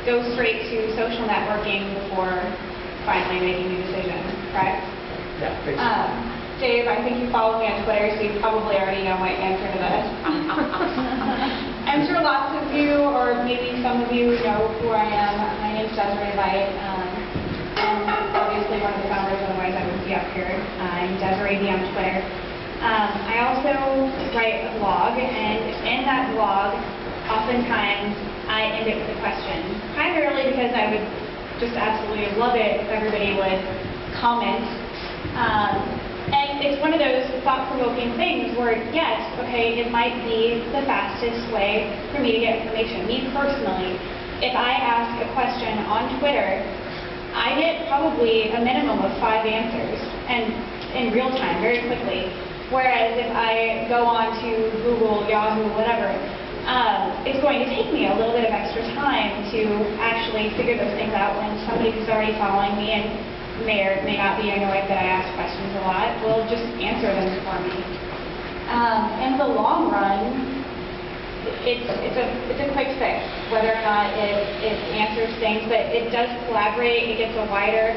go straight to social networking before finally making a decision, correct? Yeah, Dave, I think you follow me on Twitter, so you probably already know my answer to this. I'm sure lots of you, or maybe some of you, know who I am. My name is Desiree Light. I'm obviously one of the founders, otherwise I wouldn't be up here. I'm Desiree B on Twitter. I also write a blog, and in that blog, oftentimes I end it with a question, primarily because I would just absolutely love it if everybody would comment. And it's one of those thought-provoking things where, yes, okay, it might be the fastest way for me to get information. Me personally, if I ask a question on Twitter, I get probably a minimum of 5 answers, and in real time, very quickly. Whereas if I go on to Google, Yahoo, whatever, it's going to take me a little bit of extra time to actually figure those things out when somebody who's already following me and may or may not be annoyed that I ask questions a lot will just answer them for me. In the long run, it's a quick fix, whether or not it answers things, but it does collaborate. It gets a broader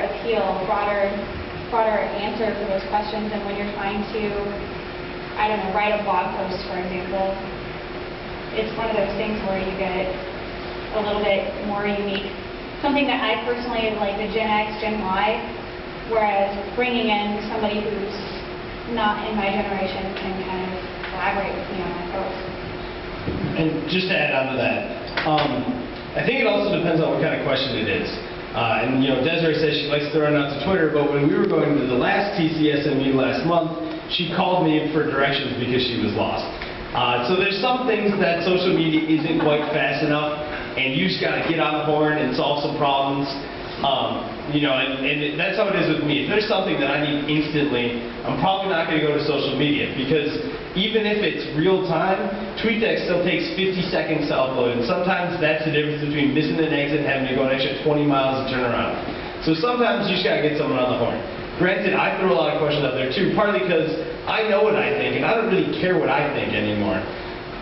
appeal, broader answer for those questions. And when you're trying to, I don't know, write a blog post, for example, it's one of those things where you get a little bit more unique. Something that I personally like, the Gen X, Gen Y, whereas bringing in somebody who's not in my generation can kind of collaborate with me on my post. And just to add on to that, I think it also depends on what kind of question it is. And Desiree says she likes throwing out to Twitter, but when we were going to the last TCSME last month, she called me for directions because she was lost. So there's some things that social media isn't quite fast enough, and you just got to get on the horn and solve some problems. And that's how it is with me. If there's something that I need instantly, I'm probably not going to go to social media, because even if it's real time, TweetDeck still takes 50 seconds to upload, and sometimes that's the difference between missing an exit and having to go an extra 20 miles to turn around. So sometimes you just got to get someone on the horn. Granted, I throw a lot of questions out there too, partly because I know what I think, and I don't really care what I think anymore.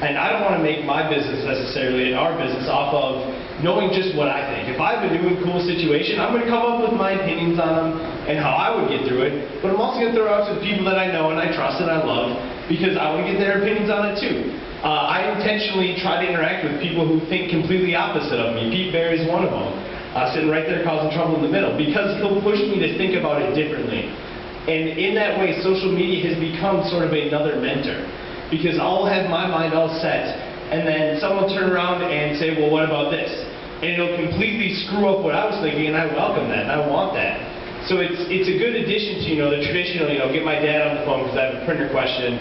And I don't want to make my business necessarily, and our business, off of knowing just what I think. If I have a new and cool situation, I'm going to come up with my opinions on them and how I would get through it, but I'm also going to throw it out to the people that I know and I trust and I love, because I want to get their opinions on it too. I intentionally try to interact with people who think completely opposite of me. Pete Barry's one of them, sitting right there causing trouble in the middle, because he'll push me to think about it differently. And in that way, social media has become sort of another mentor, because I'll have my mind all set, and then someone will turn around and say, well, what about this? And it'll completely screw up what I was thinking, and I welcome that, and I want that. So it's a good addition to, the traditional, get my dad on the phone because I have a printer question,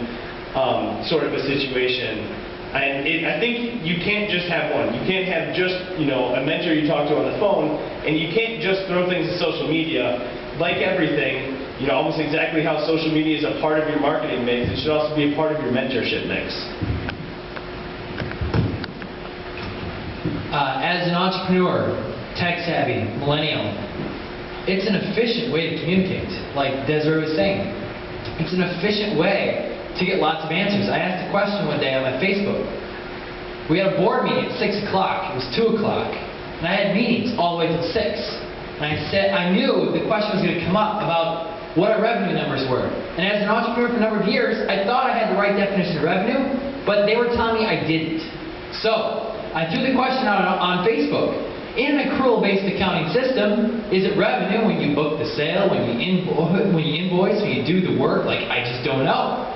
sort of a situation. And I think you can't just have one. You can't have just, a mentor you talk to on the phone, and you can't just throw things to social media. Like everything, almost exactly how social media is a part of your marketing mix, it should also be a part of your mentorship mix. As an entrepreneur, tech-savvy, millennial, it's an efficient way to communicate, like Desiree was saying. It's an efficient way to get lots of answers. I asked a question one day on my Facebook. We had a board meeting at 6 o'clock. It was 2 o'clock. And I had meetings all the way till 6. And I knew the question was going to come up about what our revenue numbers were. And as an entrepreneur for a number of years, I thought I had the right definition of revenue, but they were telling me I didn't. So I threw the question out on Facebook. In an accrual-based accounting system, is it revenue when you book the sale, when you invoice, when you do the work? I just don't know.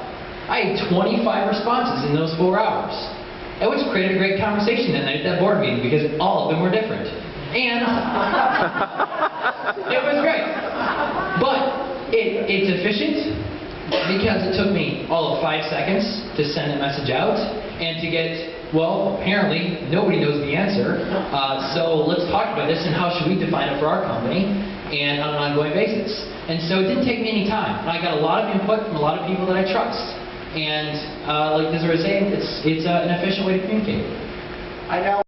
I had 25 responses in those 4 hours, which created a great conversation that night at that board meeting, because all of them were different. And it was great. But it's efficient, because it took me all of 5 seconds to send a message out, and to get, well, apparently nobody knows the answer, so let's talk about this and how should we define it for our company, and on an ongoing basis. And so it didn't take me any time, and I got a lot of input from a lot of people that I trust. And like Desiree was saying, it's an efficient way to communicate. I now